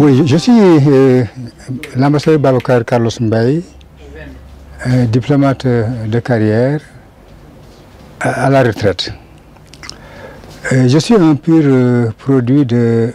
Oui, je suis l'ambassadeur Babacar Carlos Mbaye, diplomate de carrière à la retraite. Je suis un pur produit du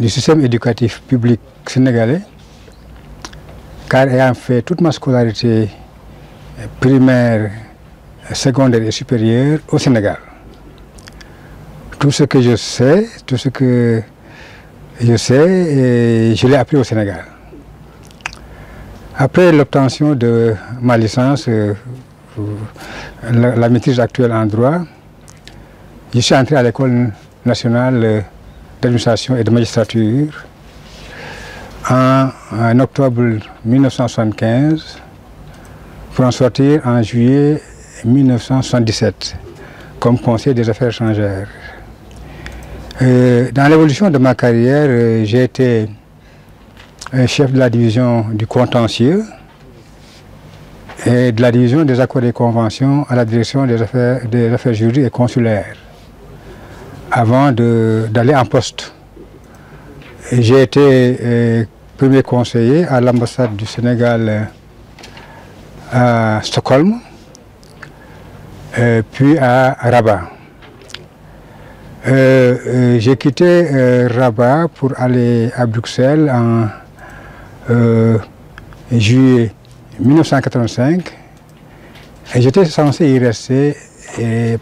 système éducatif public sénégalais, car ayant fait toute ma scolarité primaire, secondaire et supérieure au Sénégal. Tout ce que je sais, je l'ai appris au Sénégal. Après l'obtention de ma licence, la maîtrise actuelle en droit, je suis entré à l'École nationale d'administration et de magistrature en octobre 1975 pour en sortir en juillet 1977 comme conseiller des affaires étrangères. Dans l'évolution de ma carrière, j'ai été chef de la division du contentieux et de la division des accords et conventions à la direction des affaires juridiques et consulaires avant d'aller en poste. J'ai été premier conseiller à l'ambassade du Sénégal à Stockholm, puis à Rabat. J'ai quitté Rabat pour aller à Bruxelles en juillet 1985 et j'étais censé y rester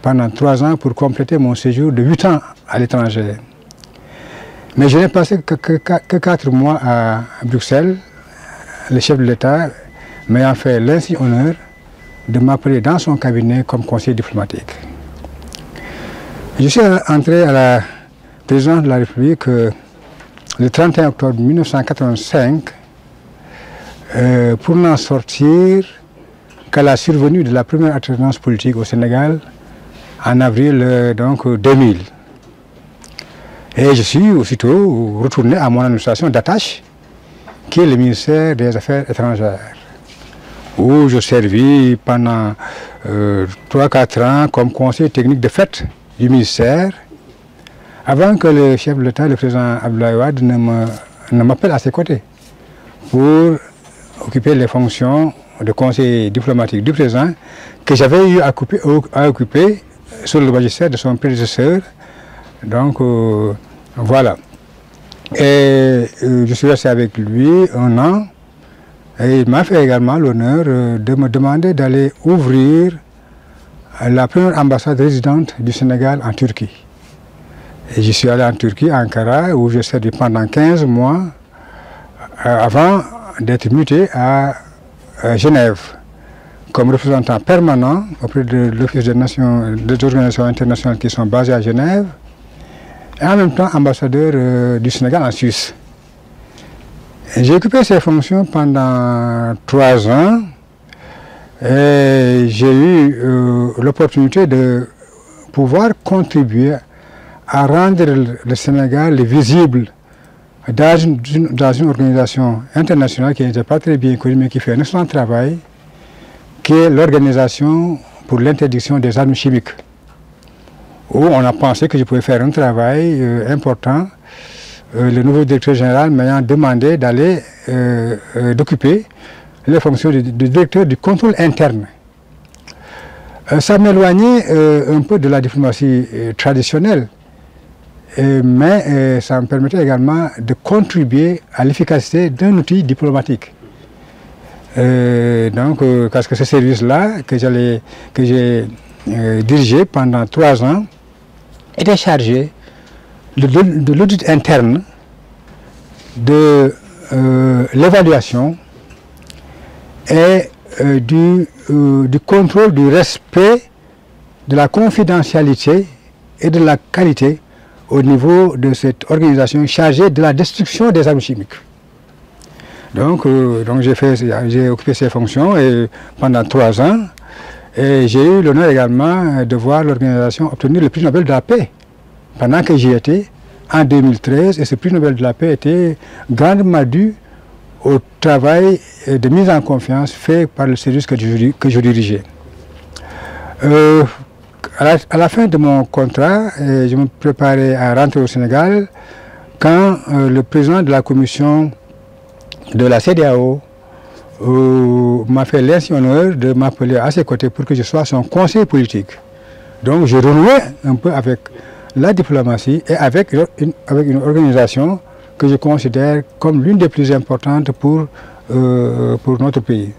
pendant 3 ans pour compléter mon séjour de 8 ans à l'étranger. Mais je n'ai passé que 4 mois à Bruxelles, le chef de l'État m'ayant fait l'insigne honneur de m'appeler dans son cabinet comme conseiller diplomatique. Je suis entré à la présidence de la République le 31 octobre 1985 pour n'en sortir qu'à la survenue de la première alternance politique au Sénégal en avril 2000. Et je suis aussitôt retourné à mon administration d'attache, qui est le ministère des Affaires étrangères, où je servis pendant 3-4 ans comme conseiller technique de fait du ministère, avant que le chef de l'État, le président Abdoulaye Wade, ne m'appelle à ses côtés pour occuper les fonctions de conseiller diplomatique du président que j'avais eu à occuper sous le magistère de son prédécesseur. Donc voilà. Et je suis resté avec lui 1 an et il m'a fait également l'honneur de me demander d'aller ouvrir la première ambassade résidente du Sénégal en Turquie. Et je suis allé en Turquie, à Ankara, où j'ai servi pendant 15 mois avant d'être muté à Genève comme représentant permanent auprès de l'Office des organisations internationales qui sont basées à Genève et en même temps ambassadeur du Sénégal en Suisse. J'ai occupé ces fonctions pendant 3 ans. Et j'ai eu l'opportunité de pouvoir contribuer à rendre le Sénégal visible dans une organisation internationale qui n'était pas très bien connue mais qui fait un excellent travail, qui est l'Organisation pour l'interdiction des armes chimiques, où on a pensé que je pouvais faire un travail important. Le nouveau directeur général m'ayant demandé d'occuper les fonctions du directeur du contrôle interne. Ça m'éloignait un peu de la diplomatie traditionnelle, mais ça me permettait également de contribuer à l'efficacité d'un outil diplomatique. Parce que ce service-là, que j'ai dirigé pendant 3 ans, était chargé de l'audit interne, de l'évaluation et du contrôle du respect de la confidentialité et de la qualité au niveau de cette organisation chargée de la destruction des armes chimiques. Donc j'ai occupé ces fonctions pendant 3 ans et j'ai eu l'honneur également de voir l'organisation obtenir le prix Nobel de la paix pendant que j'y étais en 2013 et ce prix Nobel de la paix était grandement dû au travail de mise en confiance fait par le service que je dirigeais. À la fin de mon contrat, je me préparais à rentrer au Sénégal quand le président de la commission de la CEDEAO m'a fait l'insigne honneur de m'appeler à ses côtés pour que je sois son conseiller politique. Donc je renouais un peu avec la diplomatie et avec une organisation que je considère comme l'une des plus importantes pour notre pays.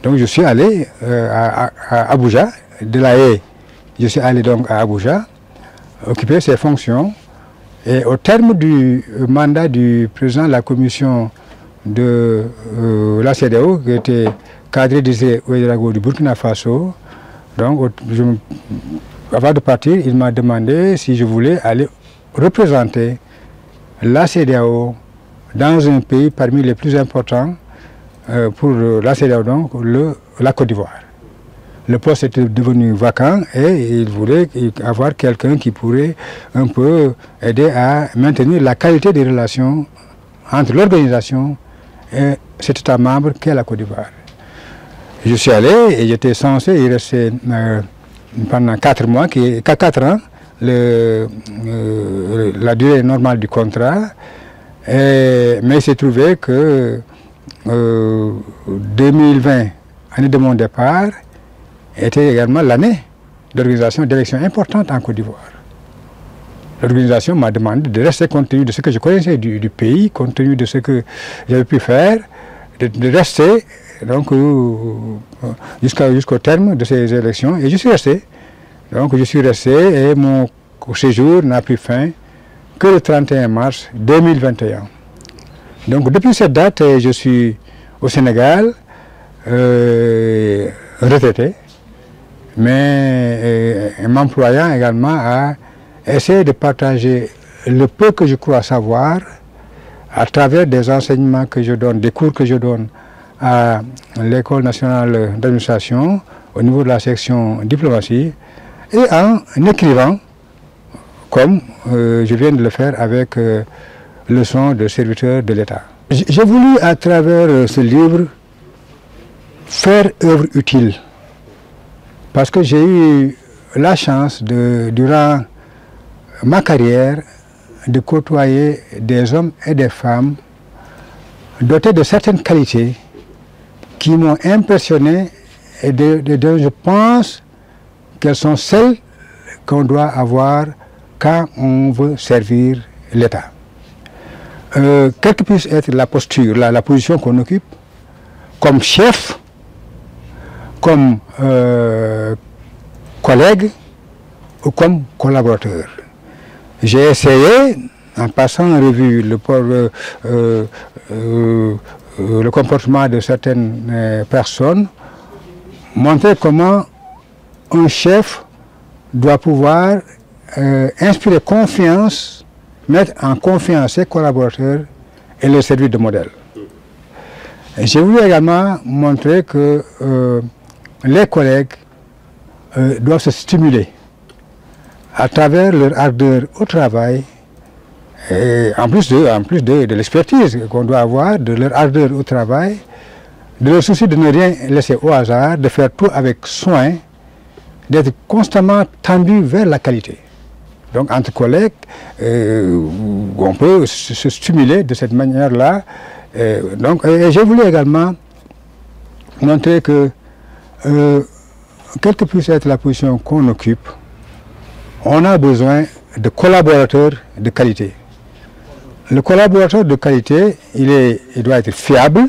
Donc je suis allé à Abuja, de La Haye, je suis allé donc à Abuja, occuper ces fonctions. Et au terme du mandat du président de la commission de la CEDEAO, qui était Kadri Désiré Ouédraogo du Burkina Faso, donc avant de partir, il m'a demandé si je voulais aller représenter la CEDEAO dans un pays parmi les plus importants pour la CEDEAO, donc la Côte d'Ivoire. Le poste était devenu vacant et il voulait avoir quelqu'un qui pourrait un peu aider à maintenir la qualité des relations entre l'organisation et cet État membre qu'est la Côte d'Ivoire. Je suis allé et j'étais censé y rester pendant 4 mois, 4 ans, la durée normale du contrat. Mais il s'est trouvé que 2020, année de mon départ, était également l'année d'organisation d'élections importantes en Côte d'Ivoire. L'organisation m'a demandé de rester compte tenu de ce que je connaissais du pays, compte tenu de ce que j'avais pu faire, de rester donc jusqu'au terme de ces élections. Et je suis resté. Donc je suis resté et mon séjour n'a pris fin que le 31 mars 2021. Donc depuis cette date, je suis au Sénégal, retraité, mais m'employant également à essayer de partager le peu que je crois savoir à travers des enseignements que je donne, des cours que je donne à l'École nationale d'administration au niveau de la section diplomatie et en écrivant comme je viens de le faire avec leçon de serviteur de l'État. J'ai voulu à travers ce livre faire œuvre utile parce que j'ai eu la chance durant ma carrière de côtoyer des hommes et des femmes dotés de certaines qualités qui m'ont impressionné et dont je pense qu'elles sont celles qu'on doit avoir quand on veut servir l'État. Quelle que puisse être la posture, la position qu'on occupe, comme chef, comme collègue ou comme collaborateur. J'ai essayé, en passant en revue le comportement de certaines personnes, montrer comment un chef doit pouvoir inspirer confiance, mettre en confiance ses collaborateurs et les servir de modèle. J'ai voulu également montrer que les collègues doivent se stimuler à travers leur ardeur au travail, et en plus de l'expertise qu'on doit avoir, de leur ardeur au travail, de leur souci de ne rien laisser au hasard, de faire tout avec soin, d'être constamment tendu vers la qualité. Donc entre collègues, on peut se stimuler de cette manière-là. J'ai voulu également montrer que, quelle que puisse être la position qu'on occupe, on a besoin de collaborateurs de qualité. Le collaborateur de qualité, il doit être fiable,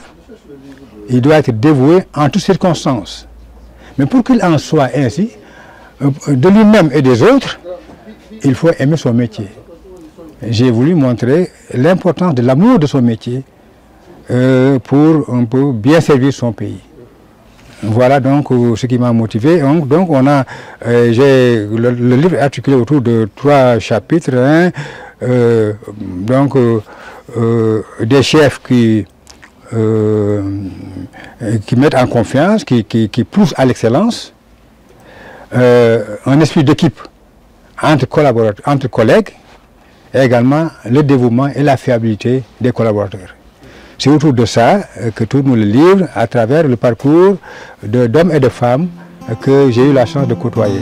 il doit être dévoué en toutes circonstances. Mais pour qu'il en soit ainsi, de lui-même et des autres, il faut aimer son métier. J'ai voulu montrer l'importance de l'amour de son métier pour un peu bien servir son pays. Voilà donc ce qui m'a motivé. Donc le livre est articulé autour de 3 chapitres. Des chefs qui mettent en confiance, qui poussent à l'excellence, un esprit d'équipe entre collaborateurs, entre collègues, et également le dévouement et la fiabilité des collaborateurs. C'est autour de ça que tourne le livre, à travers le parcours d'hommes et de femmes que j'ai eu la chance de côtoyer.